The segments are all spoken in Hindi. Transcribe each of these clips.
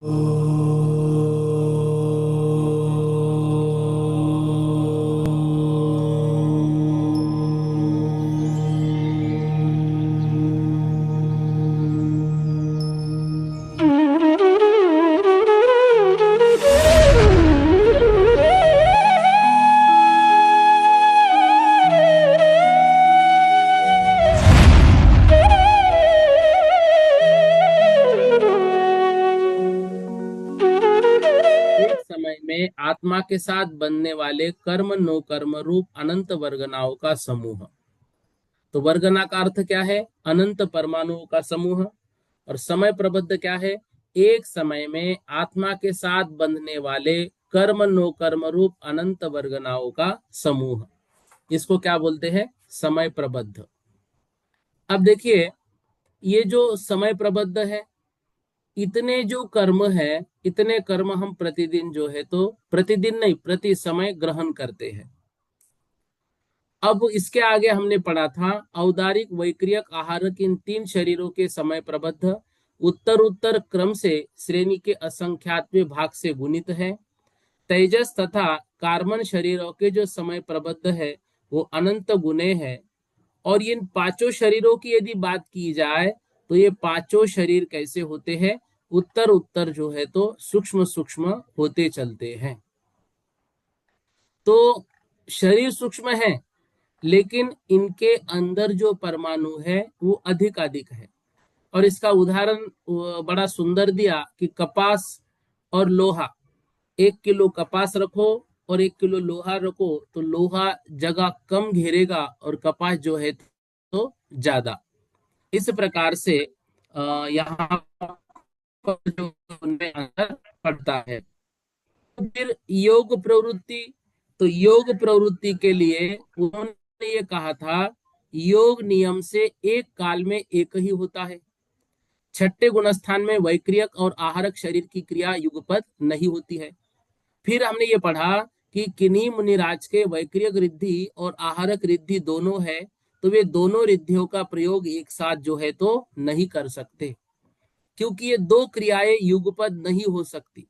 एक समय में आत्मा के साथ बनने वाले कर्म नो कर्म रूप अनंत वर्गनाओं का समूह। तो वर्गना का अर्थ क्या है? अनंत परमाणुओं का समूह। और समय प्रबद्ध क्या है? एक समय में आत्मा के साथ बंधने वाले कर्म नो कर्म रूप अनंत वर्गनाओं का समूह। इसको क्या बोलते हैं? समय प्रबद्ध। अब देखिए, ये जो समय प्रबद्ध है, इतने जो कर्म है, इतने कर्म हम प्रतिदिन जो है तो प्रतिदिन नहीं, प्रति समय ग्रहण करते हैं। अब इसके आगे हमने पढ़ा था औदारिक वैक्रियक आहारक इन तीन शरीरों के समय प्रबद्ध उत्तर उत्तर क्रम से श्रेणी के असंख्यात्य भाग से गुणित है। तेजस तथा कार्बन शरीरों के जो समय प्रबद्ध है वो अनंत गुणे है। और इन पांचों शरीरों की यदि बात की जाए तो ये पांचों शरीर कैसे होते हैं? उत्तर उत्तर जो है तो सूक्ष्म सूक्ष्म होते चलते हैं। तो शरीर सूक्ष्म है, लेकिन इनके अंदर जो परमाणु है वो अधिक अधिक है। और इसका उदाहरण बड़ा सुंदर दिया कि कपास और लोहा। 1 किलो कपास रखो और 1 किलो लोहा रखो तो लोहा जगह कम घेरेगा और कपास जो है तो ज्यादा। इस प्रकार से यहाँ पर जो उनमें अंतर पड़ता है। फिर योग प्रवृत्ति। तो योग प्रवृत्ति के लिए उन्होंने ये कहा था, योग नियम से एक काल में एक ही होता है। छठे गुणस्थान में वैक्रियक और आहारक शरीर की क्रिया युगपत नहीं होती है। फिर हमने ये पढ़ा कि किन्हीं मुनिराज के वैक्रियक रिद्धि और आहारक रिद्धि दोनों है, तो वे दोनों रिद्धियों का प्रयोग एक साथ जो है तो नहीं कर सकते, क्योंकि ये दो क्रियाएं युगपत नहीं हो सकती।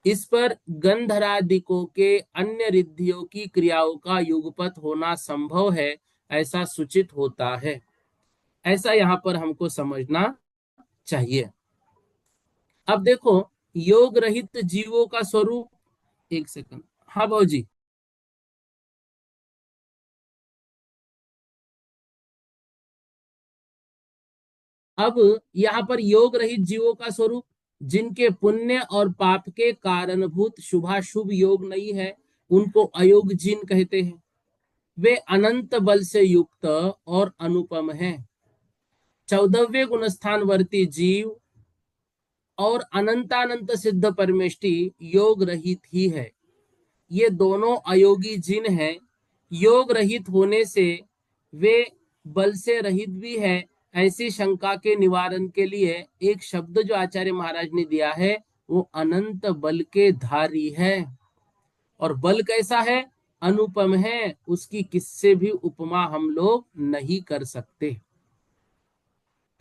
इस पर गंधरादिकों के अन्य रिद्धियों की क्रियाओं का युगपत होना संभव है, ऐसा सूचित होता है। ऐसा यहाँ पर हमको समझना चाहिए। अब देखो, योग रहित जीवों का स्वरूप। एक सेकंड। हाँ भाजी। अब यहाँ पर योग रहित जीवों का स्वरूप, जिनके पुण्य और पाप के कारणभूत शुभाशुभ योग नहीं है, उनको अयोग जिन कहते हैं। वे अनंत बल से युक्त और अनुपम हैं। 14वें गुणस्थानवर्ती जीव और अनंतानंत सिद्ध परमेष्टि योग रहित ही है। ये दोनों अयोगी जिन हैं। योग रहित होने से वे बल से रहित भी है, ऐसी शंका के निवारण के लिए एक शब्द जो आचार्य महाराज ने दिया है, वो अनंत बल के धारी है। और बल कैसा है? अनुपम है। उसकी किससे भी उपमा हम लोग नहीं कर सकते।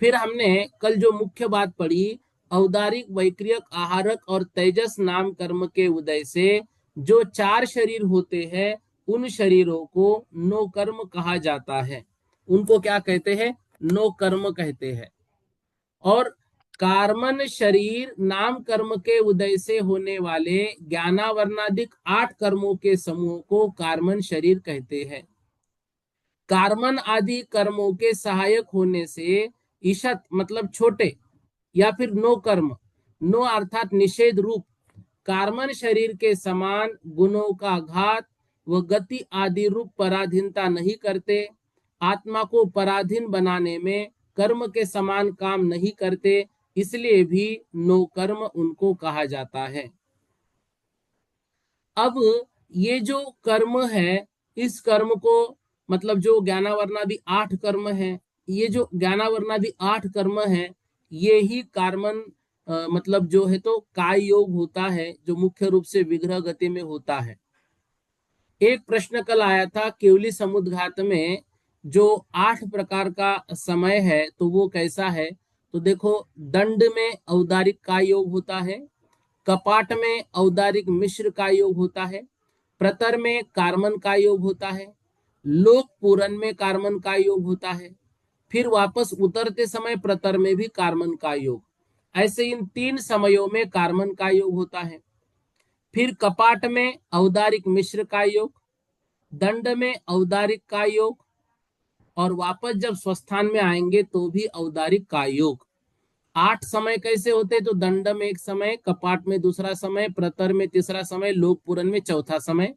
फिर हमने कल जो मुख्य बात पढ़ी, औदारिक वैक्रियक आहारक और तेजस नाम कर्म के उदय से जो चार शरीर होते हैं, उन शरीरों को नो कर्म कहा जाता है। उनको क्या कहते हैं? नो कर्म कहते हैं। और कार्मन शरीर नाम कर्म के उदय से होने वाले ज्ञानावरणादिक 8 कर्मों के समूह को कार्मन शरीर कहते हैं। कार्मन आदि कर्मों के सहायक होने से ईशत मतलब छोटे, या फिर नो कर्म, नो अर्थात निषेध रूप कार्मन शरीर के समान गुणों का घात व गति आदि रूप पराधीनता नहीं करते। आत्मा को पराधीन बनाने में कर्म के समान काम नहीं करते, इसलिए भी नो कर्म उनको कहा जाता है। अब ये जो कर्म है, इस कर्म को मतलब जो ज्ञानावरणादि 8 कर्म है, ये जो ज्ञानावरणादि 8 कर्म है, ये ही कार्मन मतलब जो है तो काय योग होता है, जो मुख्य रूप से विग्रह गति में होता है। एक प्रश्न कल आया था केवली समुद्घात में, जो 8 प्रकार का समय है तो वो कैसा है? तो देखो, दंड में औदारिक काय योग होता है, कपाट में औदारिक मिश्र का योग होता है, प्रतर में कार्बन का योग होता है, लोक पूरन में कार्बन का योग होता है, फिर वापस उतरते समय प्रतर में भी कार्बन का योग। ऐसे इन 3 समयों में कार्बन का योग होता है। फिर कपाट में औदारिक मिश्र का योग, दंड में औदारिक का योग, और वापस जब स्वस्थान में आएंगे तो भी औदारिक का योग। 8 समय कैसे होते? तो दंड में एक समय, कपाट में दूसरा समय, प्रतर में तीसरा समय, लोक पूरन में चौथा समय,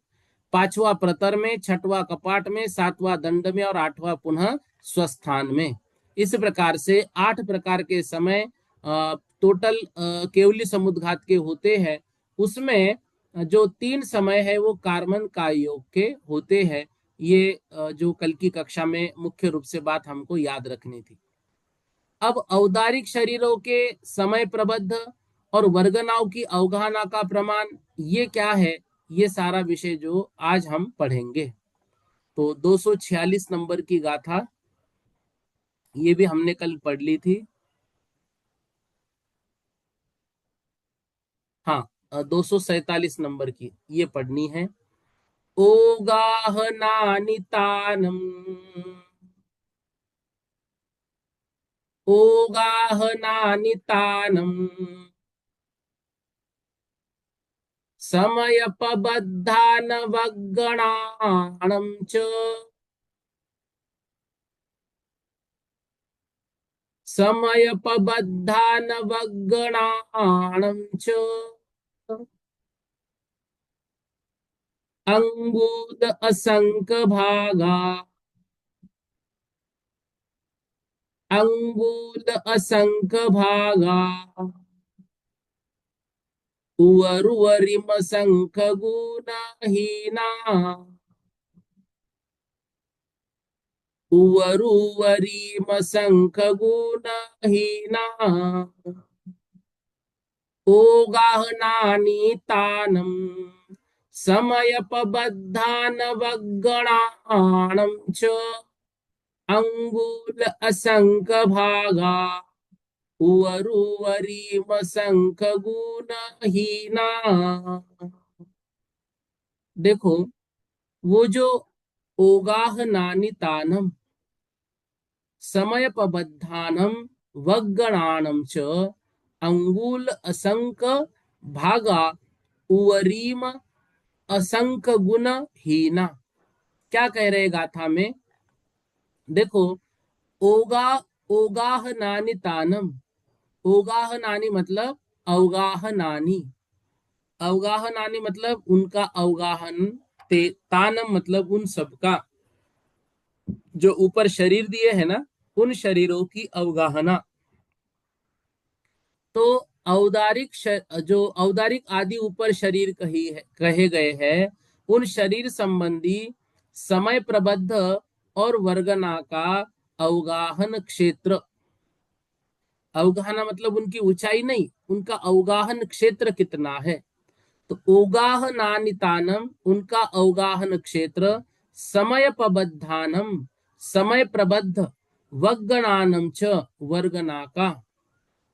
पांचवा प्रतर में, छठवां कपाट में, सातवां दंड में और आठवां पुनः स्वस्थान में। इस प्रकार से 8 प्रकार के समय टोटल केवली समुद्घात के होते हैं। उसमें जो 3 समय है वो कार्बन का योग के होते हैं। ये जो कल की कक्षा में मुख्य रूप से बात हमको याद रखनी थी। अब औदारिक शरीरों के समय प्रबद्ध और वर्गनाओं की अवगाहना का प्रमाण ये क्या है, ये सारा विषय जो आज हम पढ़ेंगे। तो 246 नंबर की गाथा ये भी हमने कल पढ़ ली थी। हाँ, 247 नंबर की ये पढ़नी है। ओगाहनानितानम, ओगाहनानितानम समयपबद्धानवगणाणं च, समयपबद्धानवगणाणं च अंगूद असंक भागा, अंगूद असंक भागा उवरुवरिम संख गुणहीना, उवरुवरिम संख गुणहीना ओगाहनानि तानं समयपबद्धानवगणाणं च अंगुल असंक भागा उवरुवरिम संख गुणहीना। देखो, वो जो ओगाहनानि तानम समयपबद्धानम वगणाणम च अंगुल असंक भागा उवरीम असंक गुण हीना, क्या कह रहे गाथा में? देखो, ओगा ओगाहनानि तानम, ओगाहनानि मतलब अवगाहनानि, अवगाहनानि मतलब उनका अवगाहन, तानम मतलब उन सबका जो ऊपर शरीर दिए है ना, उन शरीरों की अवगाहना। तो औदारिक जो औदारिक आदि ऊपर शरीर कहे गए हैं, उन शरीर संबंधी समय प्रबद्ध और वर्गना का अवगाहन क्षेत्र, अवगाहना मतलब उनकी ऊंचाई नहीं, उनका अवगाहन क्षेत्र कितना है। तो ओगाहनानितानम उनका अवगाहन क्षेत्र, समय प्रबद्धानम समय प्रबद्ध, वगणानम च वर्गना का,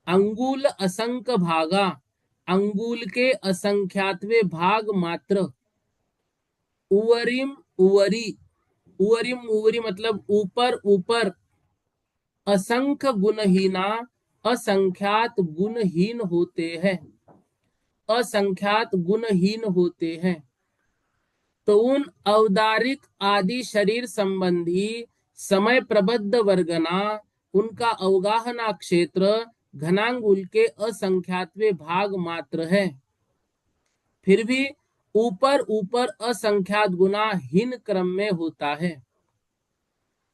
अंगुल असंख्य भागा अंगुल के असंख्यातवे भाग मात्र, उवरिम उवरी, उवरिम उवरी मतलब ऊपर ऊपर, असंख्य गुणहीना असंख्यात गुणहीन होते हैं, असंख्यात गुणहीन होते हैं। तो उन औदारिक आदि शरीर संबंधी समय प्रबद्ध वर्गना, उनका अवगाहना क्षेत्र घनांगुल के असंख्यातवे भाग मात्र है, फिर भी ऊपर ऊपर असंख्यात गुना हीन क्रम में होता है।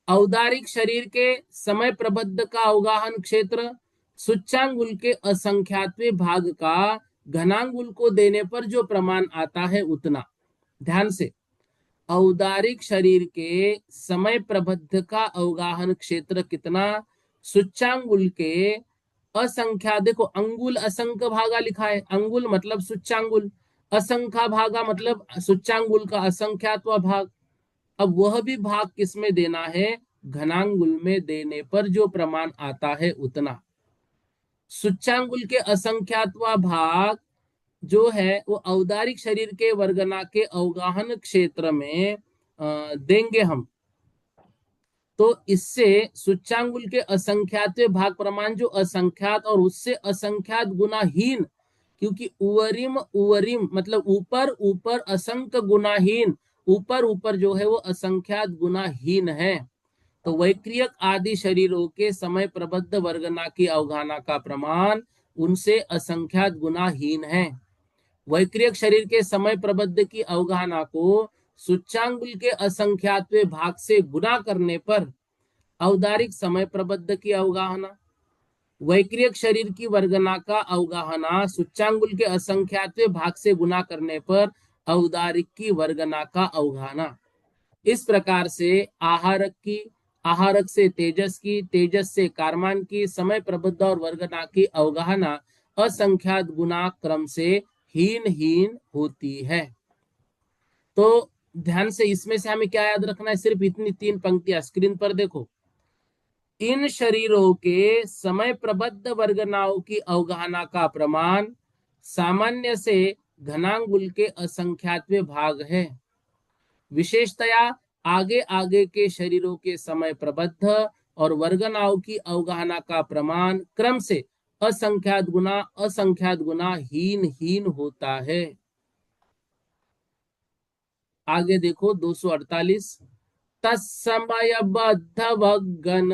औदारिक शरीर के समय प्रबद्ध का अवगाहन क्षेत्र सूच्यांगुल के असंख्यातवे भाग का घनांगुल को देने पर जो प्रमाण आता है उतना। ध्यान से, औदारिक शरीर के समय प्रबद्ध का अवगाहन क्षेत्र कितना? सूच्यांगुल के असंख्या, देखो अंगुल असंख्य भागा लिखा है, अंगुल मतलब सूच्यांगुल, असंख्या भागा मतलब सूच्यांगुल का असंख्यात्वा भाग। अब वह भी भाग किसमें देना है? घनांगुल में देने पर जो प्रमाण आता है उतना। सूच्यांगुल के असंख्यात्वा भाग जो है वो औदारिक शरीर के वर्गना के अवगाहन क्षेत्र में देंगे हम, तो इससे सूच्यांगुल के असंख्यात भाग प्रमाण जो असंख्यात और उससे असंख्यात गुनाहीन, क्योंकि उवरिम उवरिम मतलब ऊपर ऊपर असंख्य गुनाहीन, ऊपर ऊपर जो है वो असंख्यात गुनाहीन है। तो वैक्रियक आदि शरीरों के समय प्रबद्ध वर्गना की अवगाहना का प्रमाण उनसे असंख्यात गुनाहीन है। वैक्रियक शरीर के समय प्रबद्ध की अवगाहना को सूच्यांगुल के असंख्यातवें भाग से गुना करने पर औदारिक समय प्रबद्ध की अवगाहना, वैक्रियक शरीर की वर्गना का अवगाहना सूच्यांगुल के असंख्यातवें भाग से गुना करने पर औदारिक की वर्गना का अवगाहना। इस प्रकार से आहारक की, आहारक से तेजस की, तेजस से कारमान की, समय प्रबद्ध और वर्गना की अवगाहना असंख्यात गुना क्रम से हीन हीन होती है। तो ध्यान से इसमें से हमें क्या याद रखना है, सिर्फ इतनी 3 पंक्तियां स्क्रीन पर देखो। इन शरीरों के समय प्रबद्ध वर्गनाओं की अवगाहना का प्रमाण सामान्य से घनांगुल के असंख्यातवें भाग है। विशेषतया आगे आगे के शरीरों के समय प्रबद्ध और वर्गनाओं की अवगाहना का प्रमाण क्रम से असंख्यात गुना हीन हीन होता है। आगे देखो 248, तत्समयबद्ध वगन,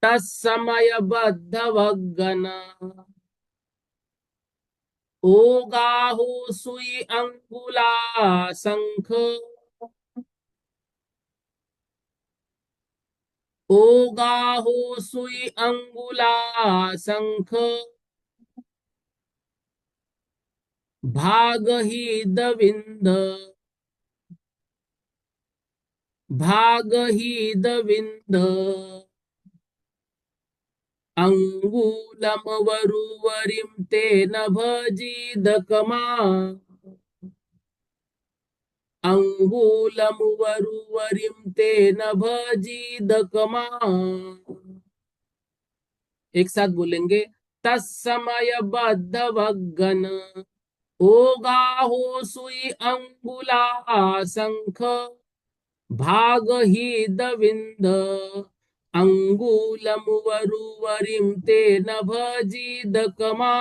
तत्समयबद्ध वगन ओगाहो सुई अंगुला शंख, ओगाहो सुई अंगुला शंख भागही दविंद, भागही दविंद अंगूलम वरुवरिम तेन भजीद कमा, अंगूलम वरुवरिम तेन भजीद कमा। एक साथ बोलेंगे, तत्समय बद्ध भगन ओगाहो सुई अंगुला शंख भागही दविंद अंगूलम वरुवरिम तेन भजीद कमा।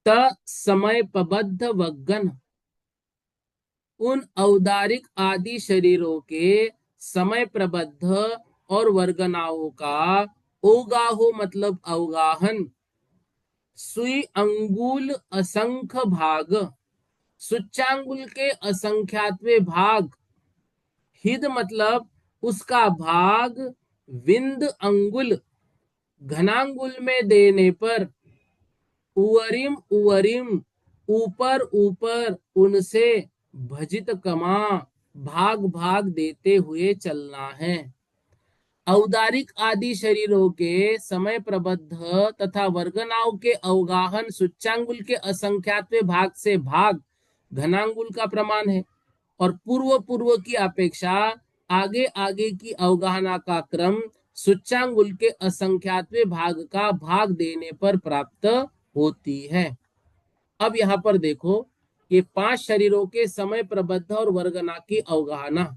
त समय पबद्ध वगन उन औदारिक आदि शरीरों के समय प्रबद्ध और वर्गनाओं का ओगाहो मतलब अवगाहन, सुई अंगुल असंख्य भाग, सूच्यांगुल के असंख्यातवें भाग, हिद मतलब उसका भाग, विंद अंगुल घनांगुल में देने पर, उवरिम उवरिम ऊपर ऊपर उनसे, भजित कमा भाग भाग देते हुए चलना है। औदारिक आदि शरीरों के समय प्रबद्ध तथा वर्गनाओं के अवगाहन सूच्यांगुल के असंख्यातवें भाग से भाग घनांगुल का प्रमाण है, और पूर्व पूर्व की अपेक्षा आगे आगे की अवगाहना का क्रम सूच्यांगुल के असंख्यातवें भाग का भाग देने पर प्राप्त होती है। अब यहाँ पर देखो, ये 5 शरीरों के समय प्रबद्ध और वर्गना की अवगाहना।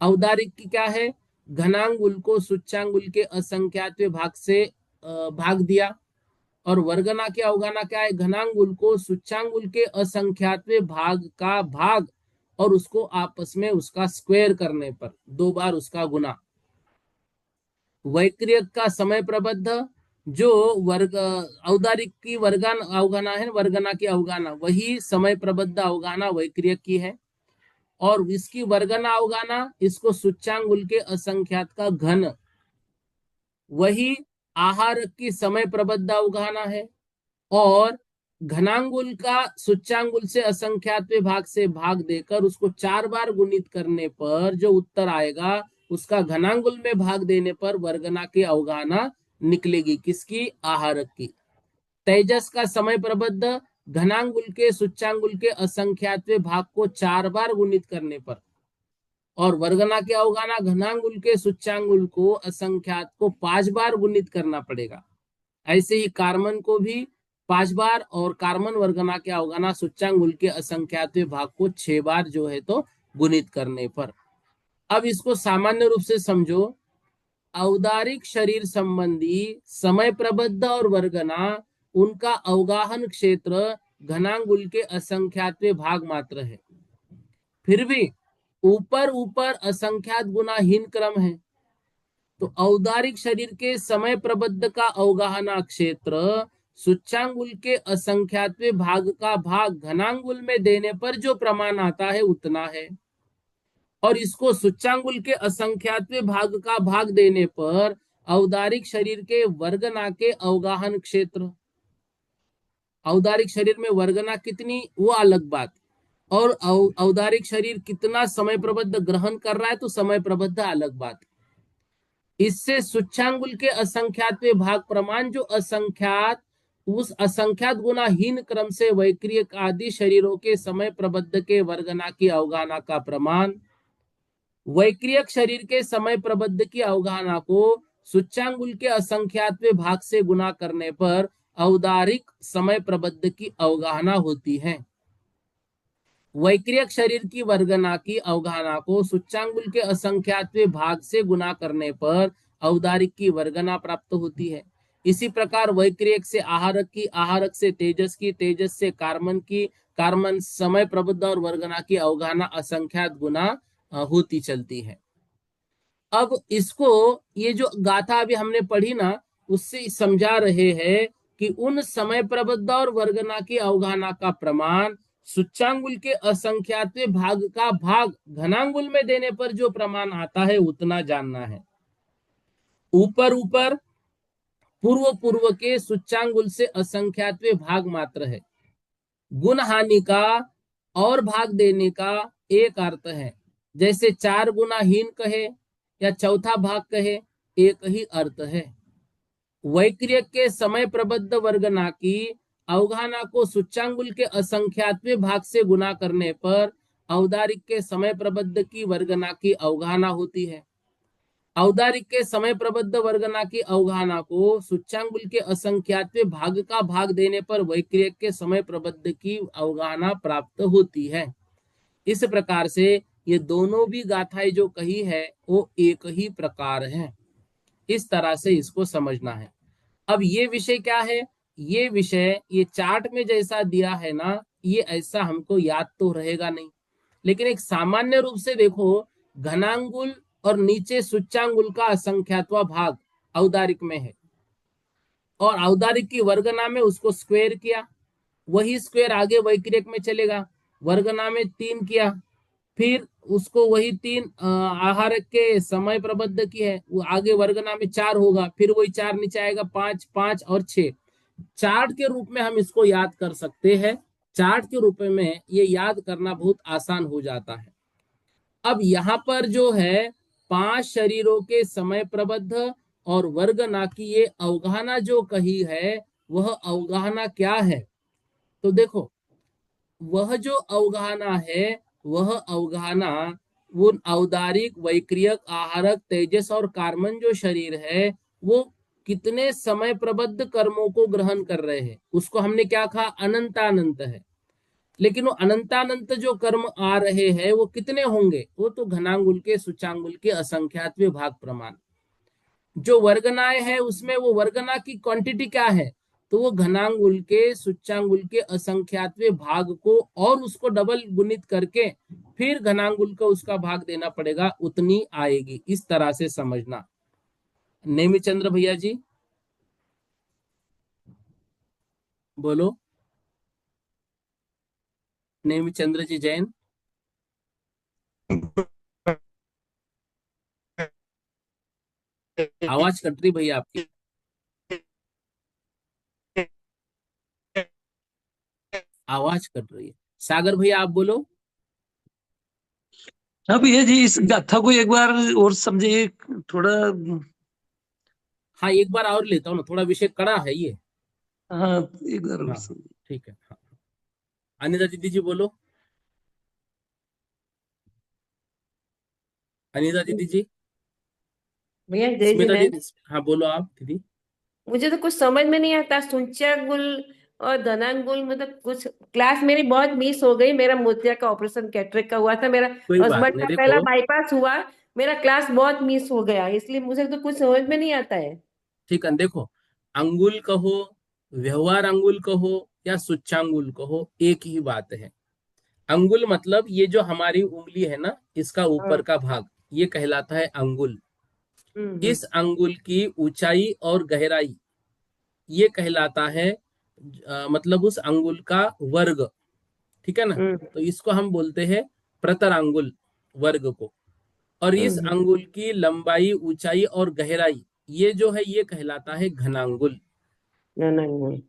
औदारिक की क्या है, घनांगुल को सूच्यांगुल के असंख्यातवें भाग से भाग दिया, और वर्गना की अवगाहना क्या है, घनांगुल को सूच्यांगुल के असंख्यातवें भाग का भाग और उसको आपस में उसका स्क्वायर करने पर 2 बार उसका गुना। वैक्रियक का समय प्रबद्ध जो वर्ग औदारिक की वर्गन अवगाहना है, वर्गना की अवगाहना, वही समय प्रबद्ध अवगाहना वैक्रियक की है, और इसकी वर्गना अवगाहना इसको सूच्यांगुल के असंख्यात का घन, वही आहार की समय प्रबद्ध अवगाहना है, और घनांगुल का सूच्यांगुल से असंख्यातवें भाग से भाग देकर उसको 4 बार गुणित करने पर जो उत्तर आएगा उसका घनांगुल में भाग देने पर वर्गना की अवगाहना निकलेगी, किसकी, आहारक की। तेजस का समय प्रबद्ध घनांगुल के सूच्यांगुल के असंख्यातवें भाग को 4 बार गुणित करने पर, और वर्गना के अवगाना घनांगुल के सूच्यांगुल को असंख्यात को 5 बार गुणित करना पड़ेगा। ऐसे ही कार्बन को भी 5 बार, और कार्बन वर्गना के अवगाना सूच्यांगुल के असंख्यातवें भाग को 6 बार जो है तो गुणित करने पर। अब इसको सामान्य रूप से समझो। औदारिक शरीर संबंधी समय प्रबद्ध और वर्गना उनका अवगाहन क्षेत्र घनांगुल के असंख्यातवें भाग मात्र है, फिर भी ऊपर ऊपर असंख्यात गुना हीन क्रम है। तो औदारिक शरीर के समय प्रबद्ध का अवगाहना क्षेत्र सूच्यांगुल के असंख्यातवें भाग का भाग घनांगुल में देने पर जो प्रमाण आता है उतना है, और इसको सूच्यांगुल के असंख्यातवें भाग का भाग देने पर औदारिक शरीर के वर्गना के अवगाहन क्षेत्र, औदारिक शरीर में वर्गना कितनी वो अलग बात, और औदारिक शरीर कितना समय प्रबद्ध ग्रहण कर रहा है तो समय प्रबद्ध अलग बात। इससे सूच्यांगुल के असंख्यातवें भाग प्रमाण जो असंख्यात उस असंख्यात गुना हीन क्रम से वैक्रियक आदि शरीरों के समय प्रबद्ध के वर्गना की अवगाहना का प्रमाण वैक्रियक शरीर के समय प्रबद्ध की अवगाहना को सूच्यांगुल के असंख्यातवें भाग से गुना करने पर औदारिक समय प्रबद्ध की अवगाहना होती है। वैक्रियक शरीर की वर्गना की अवगाहना को सूच्यांगुल के असंख्यातवें भाग से गुना करने पर औदारिक की वर्गना प्राप्त होती है। इसी प्रकार वैक्रियक से आहारक की, आहारक से तेजस की, तेजस से कार्बन की, कार्बन समय प्रबुद्ध और वर्गना की अवगाहना असंख्यात गुना होती चलती है। अब इसको ये जो गाथा अभी हमने पढ़ी ना, उससे समझा रहे हैं कि उन समय प्रबुद्ध और वर्गना की अवगाहना का प्रमाण सूच्यांगुल के असंख्यातवें भाग का भाग घनांगुल में देने पर जो प्रमाण आता है उतना जानना है। ऊपर ऊपर पूर्व पूर्व के सूच्यांगुल से असंख्यातवें भाग मात्र है। गुण हानि का और भाग देने का एक अर्थ है, जैसे 4 गुना हीन कहे या चौथा भाग कहे, एक ही अर्थ है। वैक्रियक के समय प्रबद्ध वर्गना की अवगाहना को सूच्यांगुल के असंख्यातवें भाग से गुना करने पर औदारिक के समय प्रबद्ध की वर्गना की अवगाहना होती है। औदारिक के समय प्रबद्ध वर्गना की अवगाहना को सूच्यांगुल के असंख्यातवें भाग का भाग देने पर वैक्रियक के समय प्रबद्ध की अवगाहना प्राप्त होती है। इस प्रकार से ये दोनों भी गाथाएं जो कही है वो एक ही प्रकार है। इस तरह से इसको समझना है। अब ये विषय क्या है, ये विषय ये चार्ट में जैसा दिया है ना, ये ऐसा हमको याद तो रहेगा नहीं, लेकिन एक सामान्य रूप से देखो, घनांगुल और नीचे सूच्यांगुल का असंख्यातवा भाग औदारिक में है, और औदारिक की वर्गना में उसको स्क्वायर किया, वही स्क्वायर आगे वैक्रियक में चलेगा, वर्गना में 3 किया, फिर उसको वही 3 आहारक के समय प्रबद्ध की है, वो आगे वर्गना में 4 होगा, फिर वही 4 नीचे आएगा, 5 5 और 6। चार्ट के रूप में हम इसको याद कर सकते हैं। चार्ट के रूप में ये याद करना बहुत आसान हो जाता है। अब यहाँ पर जो है 5 शरीरों के समय प्रबद्ध और वर्गना की ये अवगाहना जो कही है, वह अवगाहना क्या है? तो देखो, वह जो अवगाहना है, वह अवगाहना उन औदारिक, वैक्रियक, आहारक, तेजस और कार्बन जो शरीर है, वो कितने समय प्रबद्ध कर्मों को ग्रहण कर रहे हैं, उसको हमने क्या कहा, अनंतानंत है। लेकिन वो अनंतानंत जो कर्म आ रहे हैं वो कितने होंगे, वो तो घनांगुल के सूचांगुल के असंख्यातवें भाग प्रमाण। जो वर्गनाएं है उसमें वो वर्गना की क्वांटिटी क्या है, तो वो घनांगुल के सूच्यांगुल के असंख्यातवें भाग को और उसको डबल गुणित करके फिर घनांगुल को उसका भाग देना पड़ेगा, उतनी आएगी। इस तरह से समझना। नेमिचंद्र भैया जी बोलो। नेमिचंद्र जी जैन, आवाज कट रही भैया आपकी। आवाज कट रही है। सागर भैया आप बोलो। हाँ भैया जी, इस गाथा को एक बार और समझिए थोड़ा। हाँ, एक बार और लेता हूँ ना, थोड़ा विषय कड़ा है ये। हाँ, एक बार और हाँ हाँ, समझिए। ठीक है। हाँ, अनिता दीदी जी बोलो। अनीता दीदी जी। भैया जय स्मिता जिनेन्द्र। दीदी। हाँ बोलो आप दीदी। मुझे तो कुछ समझ में नहीं आता, सूच्यागुल और धनांगुल, मतलब कुछ क्लास मेरी बहुत मिस हो गई। मेरा मोतिया का ऑपरेशन कैटरेक्ट का हुआ था, मेरा कोई बात हस्बैंड नहीं, का पहला देखो। बाईपास हुआ। मेरा क्लास बहुत मिस हो गया, इसलिए मुझे तो कुछ समझ में नहीं आता है। ठीक है, देखो। अंगुल कहो, व्यवहार अंगुल कहो, या सुच्चांगुल कहो, एक ही बात है। अंगुल मतलब ये जो हमारी उंगली है ना, इसका ऊपर हाँ। का भाग, ये कहलाता है अंगुल। हम्म। इस अंगुल की ऊंचाई और गहराई, ये कहलाता है मतलब उस अंगुल का वर्ग। ठीक है ना। हम्म। तो इसको हम बोलते हैं प्रतरांगुल, वर्ग को। और इस हम्म। अंगुल की लंबाई, ऊंचाई और गहराई, ये जो है ये कहलाता है घनांगुल। धनांगुल।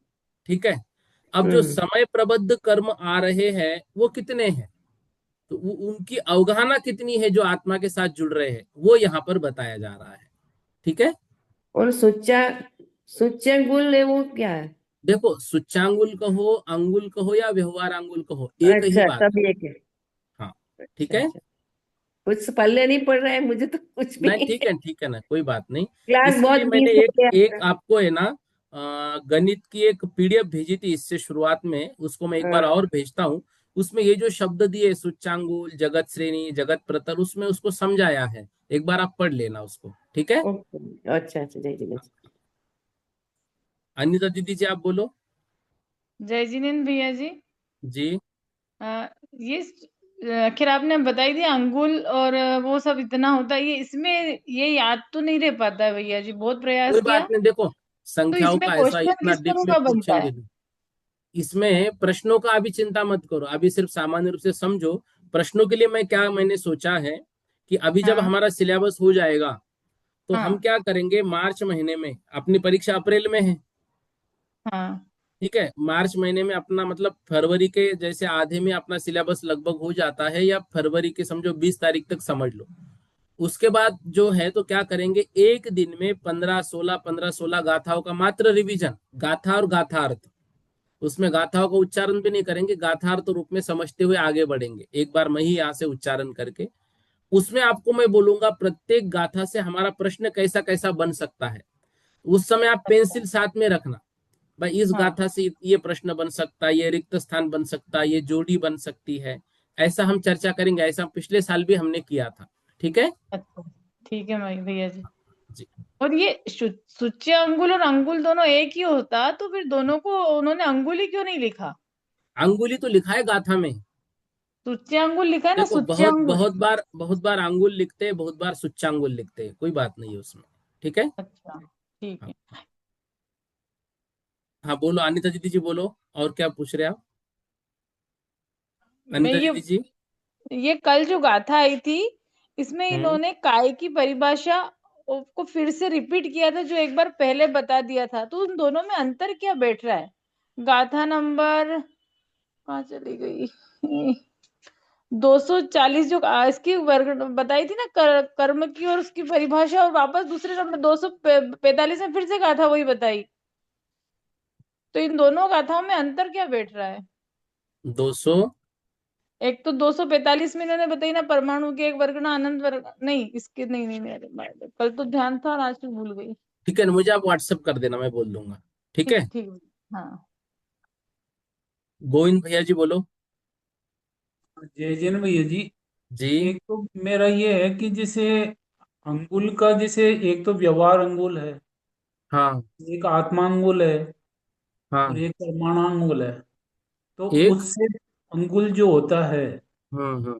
ठीक है। अब जो हम्म। समय प्रबद्ध कर्म आ रहे हैं वो कितने हैं, तो उनकी अवगाहना कितनी है जो आत्मा के साथ जुड़ रहे हैं, वो यहाँ पर बताया जा रहा है। ठीक है। और सूच्यागुल है वो क्या है? देखो, सुच्चांगुल कहो, अंगुल कहो या व्यवहार अंगुल कहो, एक ही अच्छा, बात सब है। एक है। हाँ। ठीक अच्छा है। अच्छा। कुछ पल्ले नहीं पड़ रहा है मुझे तो कुछ नहीं, भी। ठीक है, ठीक है ना, कोई बात नहीं। क्लास इसके लिए बहुत मैंने मिस हो एक गया एक मेरा। आपको है ना, गणित की एक पीडीएफ भेजी थी इससे शुरुआत में, उसको मैं एक बार हाँ। और भेजता हूँ। उसमें ये जो शब्द दिए, सुच्चांगुल, जगत श्रेणी, जगत प्रतर, उसमें उसको समझाया है। एक बार आप पढ़ लेना उसको। ठीक है। ओके। अच्छा अच्छा, जय जय। अनिता दीदी जी आप बोलो। जय जिनेन्द्र भैया जी। जी। ये आखिर आपने बताई दिया अंगुल और वो सब इतना होता है, ये इसमें ये याद तो नहीं रह पाता है भैया जी, बहुत कोई प्रयास बात किया। नहीं, देखो। तो संख्याओं इसमें का ऐसा क्वेश्चन इतना किस डीप तरह में का बनता है? पूछेंगे नहीं। इसमें प्रश्नों का अभी चिंता मत करो, अभी सिर्फ सामान्य रूप से समझो। प्रश्नों के लिए मैंने सोचा है कि अभी जब हाँ हमारा सिलेबस हो जाएगा, तो हम हाँ क्या करेंगे, मार्च महीने में, अपनी परीक्षा अप्रैल में है। हाँ। ठीक है, मार्च महीने में अपना मतलब फरवरी के जैसे आधे में अपना सिलेबस लगभग हो जाता है, या फरवरी के समझो 20 तारीख तक समझ लो। उसके बाद जो है तो क्या करेंगे, एक दिन में 15-16 गाथाओं का मात्र रिवीजन, गाथा और गाथार्थ। उसमें गाथाओं का उच्चारण भी नहीं करेंगे, गाथार्थ रूप में समझते हुए आगे बढ़ेंगे, एक बार मैं ही यहाँ से उच्चारण करके। उसमें आपको मैं बोलूंगा प्रत्येक गाथा से हमारा प्रश्न कैसा कैसा बन सकता है। उस समय आप अच्छा। पेंसिल साथ में रखना। भाई इस हाँ। गाथा से ये प्रश्न बन सकता है, ये रिक्त स्थान बन सकता है, ये जोड़ी बन सकती है। ऐसा हम चर्चा करेंगे, ऐसा पिछले साल भी हमने किया था। ठीक है। अच्छा, ठीक है भैया जी। जी। और ये सुच्चे अंगुल और अंगुल दोनों एक ही होता, तो फिर दोनों को उन्होंने अंगुल ही क्यों नहीं लिखा? अंगुली तो लिखा है गाथा में। सुच्चे अंगुल लिखा है ना, देखो, सुच्चे बहुत अंगुल। बहुत बार अंगुल लिखते हैं, बहुत बार सुच्चांगुल लिखते हैं, कोई बात नहीं है उसमें। ठीक है। अच्छा, ठीक हाँ। है। हाँ बोलो अनिता दीदी जी, बोलो। और क्या पूछ रहे हैं आप, मैं अनिता दीदी जी। ये कल जो गाथा आई थी, इसमें हम्म। इन्होंने काय की परिभाषा को फिर से रिपीट किया था, जो एक बार पहले बता दिया था। तो उन दोनों में अंतर क्या बैठ रहा है? गाथा नंबर कहाँ चली गई? 240 जो इसकी वर्ग बताई थी ना, कर्म की और उसकी परिभाषा, और वापस दूसरे नंबर 245 में फिर से गाथा वही बताई। तो इन दोनों गाथाओं में अंतर क्या बैठ रहा है? 200। एक तो 245 में इन्होंने बताई ना, परमाणु के एक वर्ग ना अनंत वर्ग, नहीं इसके, नहीं नहीं नहीं, अरे कल तो ध्यान था और आज तो भूल गई। ठीक है ना, मुझे आप व्हाट्सअप कर देना, मैं बोल दूंगा। ठीक ठीक है। ठीक। हाँ। गोविंद भैया जी बोलो। जय जैन भैया जी। जी। एक तो मेरा ये है कि जैसे अंगुल का, जैसे एक तो व्यवहार अंगुल है, हाँ। एक आत्मा अंगुल है, और हाँ। एक परमाणु है। तो एक। उससे अंगुल जो होता है, हम्म।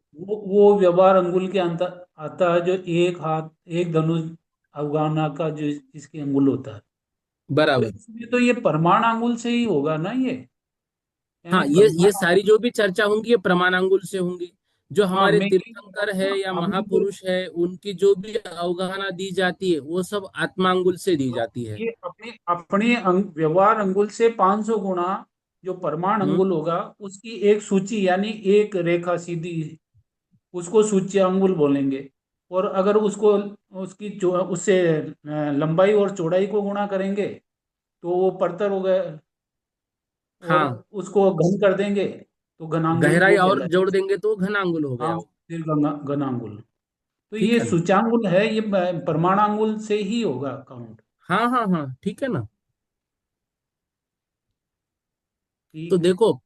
वो व्यवहार अंगुल के अंतर आता है, जो एक हाथ, एक धनुष अवगाहना का जो इसके अंगुल होता है। तो बराबर। इसमें तो ये परमाणु अंगुल से ही होगा ना ये, यानी हाँ, ये परमाणु। सारी जो भी चर्चा होंगी ये प्रमाणांगुल से होंगी। जो हाँ, हमारे मैं ये तीर्थंकर है ना, या अभी तो महापुरुष है, उनकी जो भी अवगाहना दी जाती है वो सब आत्मांगुल से दी जाती है। ये अपने अपने व्यवहार अंगुल से 500 गुना जो परमाणु हम्म। अंगुल होगा, उसकी एक सूची यानी एक रेखा सीधी, उसको सूची अंगुल बोलेंगे। और अगर उसको, उसकी जो उससे लंबाई और चौड़ाई को गुणा करेंगे, तो वो परतर हो गए। और हाँ। उसको घन कर देंगे तो घनांगुल गहराई वो और कहलाए। जोड़ देंगे तो घनांगुल हो गया हाँ, वो। फिर घनांगुल। तो ठीक ये है ना? सूचांगुल है, ये प्रमाणांगुल से ही होगा काउंट। हाँ हाँ हाँ, ठीक है ना? तो ठीक है। देखो,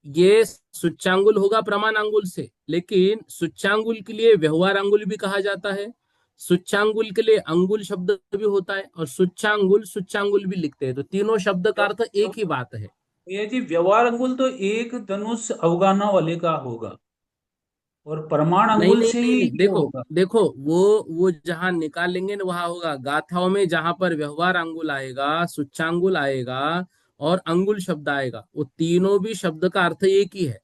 ये सूच्यांगुल होगा प्रमाण अंगुल से, लेकिन सूच्यांगुल के लिए व्यवहार अंगुल भी कहा जाता है। सूच्यांगुल के लिए अंगुल शब्द भी होता है, और सूच्यांगुल भी लिखते हैं। तो तीनों शब्द का अर्थ एक ही बात है। ये जी व्यवहार अंगुल तो एक धनुष अवगाना वाले का होगा, और प्रमाण नहीं अंगुल नहीं से नहीं ही नहीं, ये देखो होगा। देखो, वो जहां निकालेंगे ना वहां होगा गाथाओं में, जहां पर व्यवहार अंगुल आएगा, सूच्यांगुल आएगा और अंगुल शब्द आएगा, वो तीनों भी शब्द का अर्थ एक ही है।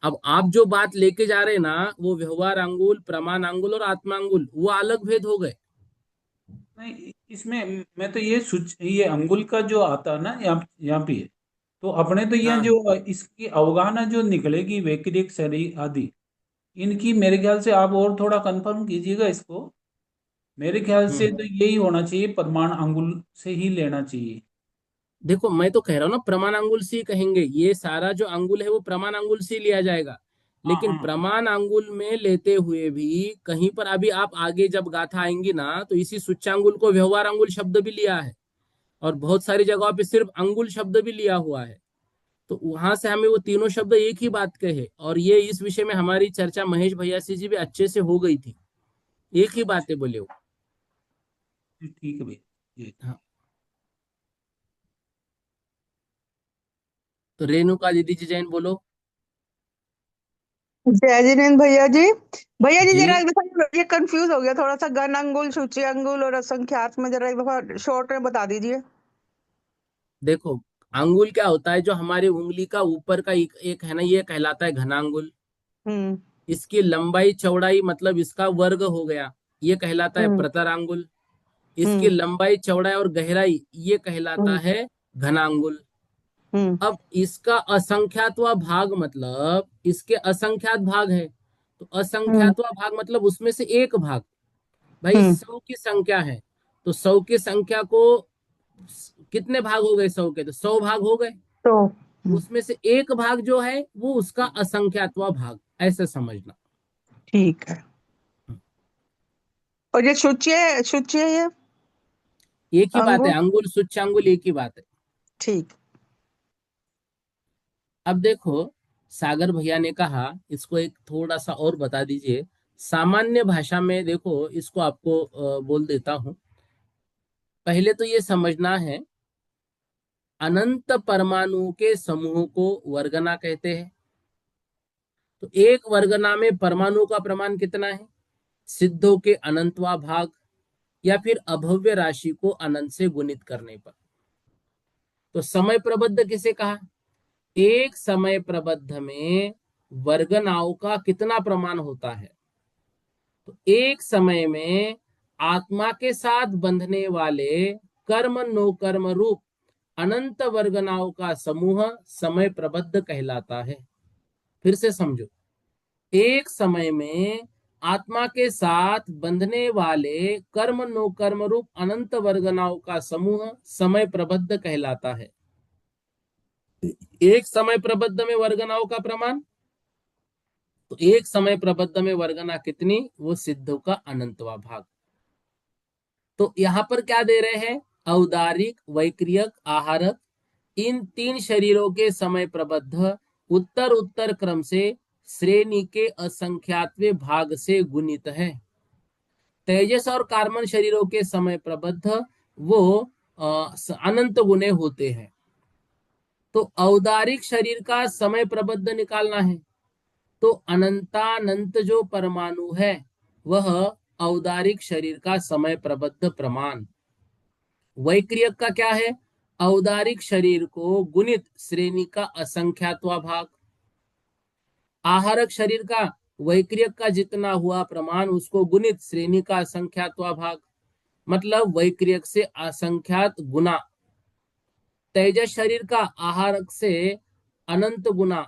अब आप जो बात लेके जा रहे हैं ना, वो व्यवहार अंगुल, प्रमाण अंगुल और आत्मांगुल, वो अलग भेद हो गए। नहीं, इसमें मैं तो ये अंगुल का जो आता है ना, यहाँ पे है। तो अपने तो ये हाँ। जो इसकी अवगाहना जो निकलेगी वैक्रिक शरीर आदि, इनकी मेरे ख्याल से आप और थोड़ा कंफर्म कीजिएगा इसको। मेरे ख्याल से हम्म। तो यही होना चाहिए, प्रमाण अंगुल से ही लेना चाहिए। देखो, मैं तो कह रहा हूँ ना, प्रमाण अंगुल से ही कहेंगे, ये सारा जो अंगुल है वो प्रमाण अंगुल से ही लिया जाएगा। हाँ लेकिन हाँ। प्रमाण अंगुल में लेते हुए भी कहीं पर अभी आप आगे जब गाथा आएंगी ना, तो इसी सुच्चांगुल को व्यवहार अंगुल शब्द भी लिया है, और बहुत सारी जगहों पे सिर्फ अंगुल शब्द भी लिया हुआ है। तो वहां से हमें वो तीनों शब्द एक ही बात कहे, और ये इस विषय में हमारी चर्चा महेश भैया से जी भी अच्छे से हो गई थी। एक ही बातें बोले वो। ठीक है भैया जी। हाँ। तो रेणुका दीदी जी जैन बोलो। जय जिनेन्द्र भैया जी। भैया जी जरा जी। एक दफा ये कंफ्यूज हो गया थोड़ा सा, गण अंगुल, सूची अंगुल और असंख्यात में जरा एक दफा शॉर्ट में बता दीजिए। देखो, अंगुल क्या होता है? जो हमारी उंगली का ऊपर का एक है ना, ये कहलाता है घनांगुल। हम्म। इसकी लंबाई चौड़ाई मतलब इसका वर्ग हो गया, ये कहलाता है हम्म। प्रतरांगुल। इसकी हम्म। लंबाई चौड़ाई और गहराई ये कहलाता हम्म। है घनांगुल। हम्म। अब इसका असंख्यातवा भाग मतलब इसके असंख्यात भाग है। तो हम्म। असंख्यातवा भाग मतलब उसमें से एक भाग। भाई हम्म। 100 की संख्या है, तो 100 की संख्या को कितने भाग हो गए? 100 के तो 100 भाग हो गए। तो उसमें से एक भाग जो है वो उसका असंख्यातवा भाग, ऐसे समझना। ठीक है। और ये सूची है ये एक ही बात है, अंगुल। अंगुल सूच्यांगुल एक ही बात है। ठीक। अब देखो, सागर भैया ने कहा इसको एक थोड़ा सा और बता दीजिए। सामान्य भाषा में देखो, इसको आपको बोल देता हूं। पहले तो ये समझना है, अनंत परमाणु के समूह को वर्गना कहते हैं। तो एक वर्गना में परमाणु का प्रमाण कितना है? सिद्धों के अनंतवा भाग, या फिर अभव्य राशि को अनंत से गुणित करने पर। तो समय प्रबद्ध किसे कहा? एक समय प्रबद्ध में वर्गनाओं का कितना प्रमाण होता है? तो एक समय में आत्मा के साथ बंधने वाले कर्म नो कर्म रूप अनंत वर्गनाओं का समूह समय प्रबद्ध कहलाता है। फिर से समझो, एक समय में आत्मा के साथ बंधने वाले कर्म नो कर्म रूप अनंत वर्गनाओं का समूह समय प्रबद्ध कहलाता है। एक समय प्रबद्ध में वर्गनाओं का प्रमाण, तो एक समय प्रबद्ध में वर्गना कितनी? वो सिद्धों का अनंतवा भाग। तो यहां पर क्या दे रहे हैं? औदारिक, वैक्रियक, आहारक, इन तीन शरीरों के समय प्रबद्ध उत्तर उत्तर क्रम से श्रेणी के असंख्यातवें भाग से गुणित है। तेजस और कार्बन शरीरों के समय प्रबद्ध वो अनंत गुणे होते हैं। तो औदारिक शरीर का समय प्रबद्ध निकालना है, तो अनंतानंत जो परमाणु है वह औदारिक शरीर का समय प्रबद्ध प्रमाण। वैक्रियक का क्या है? औदारिक शरीर को गुणित श्रेणी का असंख्यातवा भाग। आहारक शरीर का वैक्रियक का जितना हुआ प्रमाण उसको गुणित श्रेणी का असंख्यातवा भाग, मतलब वैक्रियक से असंख्यात गुना। तेजस शरीर का आहारक से अनंत गुना,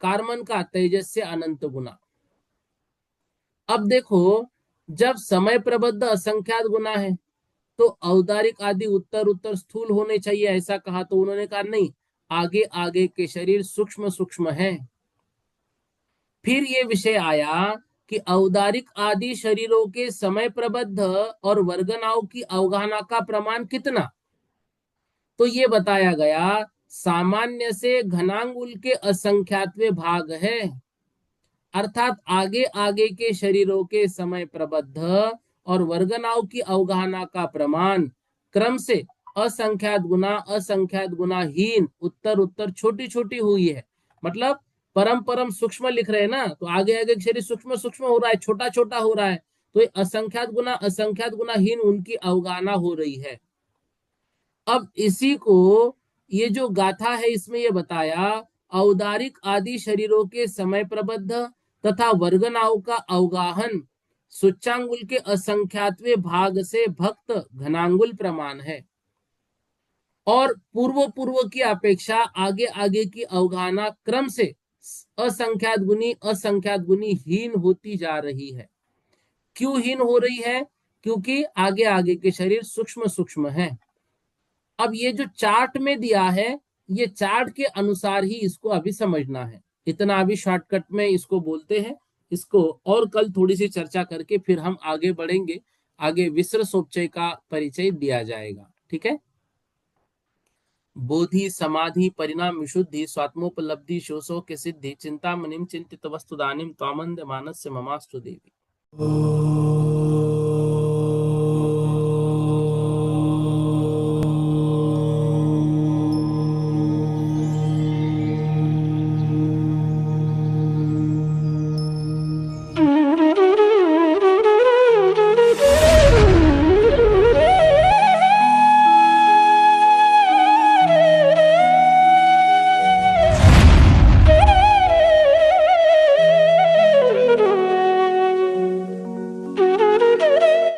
कार्बन का तेजस से अनंत गुना। अब देखो, जब समय प्रबद्ध असंख्यात गुना है तो औदारिक आदि उत्तर उत्तर स्थूल होने चाहिए, ऐसा कहा। तो उन्होंने कहा नहीं, आगे आगे के शरीर सूक्ष्म सूक्ष्म है। फिर ये विषय आया कि औदारिक आदि शरीरों के समय प्रबद्ध और वर्गनाओं की अवगाहना का प्रमाण कितना? तो ये बताया गया सामान्य से घनांगुल के असंख्यातवें भाग है, अर्थात आगे आगे के शरीरों के समय प्रबद्ध और वर्गनाओं की अवगाहना का प्रमाण क्रम से असंख्यात गुना हीन उत्तर उत्तर छोटी छोटी हुई है। मतलब परम परम सूक्ष्म लिख रहे हैं ना, तो आगे आगे शरीर सूक्ष्म सूक्ष्म हो रहा है, छोटा छोटा हो रहा है, तो ये असंख्यात गुना हीन उनकी अवगाहना हो रही है। अब इसी को ये जो गाथा है इसमें ये बताया औदारिक आदि शरीरों के समय प्रबद्ध तथा वर्गनाओं का अवगाहन सूच्यांगुल के असंख्यातवें भाग से भक्त घनांगुल प्रमाण है और पूर्व पूर्व की अपेक्षा आगे आगे की अवगाहना क्रम से असंख्यात गुनी हीन होती जा रही है। क्यों हीन हो रही है? क्योंकि आगे आगे के शरीर सूक्ष्म सूक्ष्म है। अब ये जो चार्ट में दिया है, ये चार्ट के अनुसार ही इसको अभी समझना है। इतना अभी शॉर्टकट में इसको बोलते हैं, इसको और कल थोड़ी सी चर्चा करके फिर हम आगे बढ़ेंगे। आगे विसर सोपचय का परिचय दिया जाएगा। ठीक है। बोधि समाधि परिणाम विशुद्धि स्वात्मोपलब्धि शोषो के सिद्धि चिंतामणिम चिंतित वस्तुदानिम त्वामंद मानस्य ममास्तु देवी।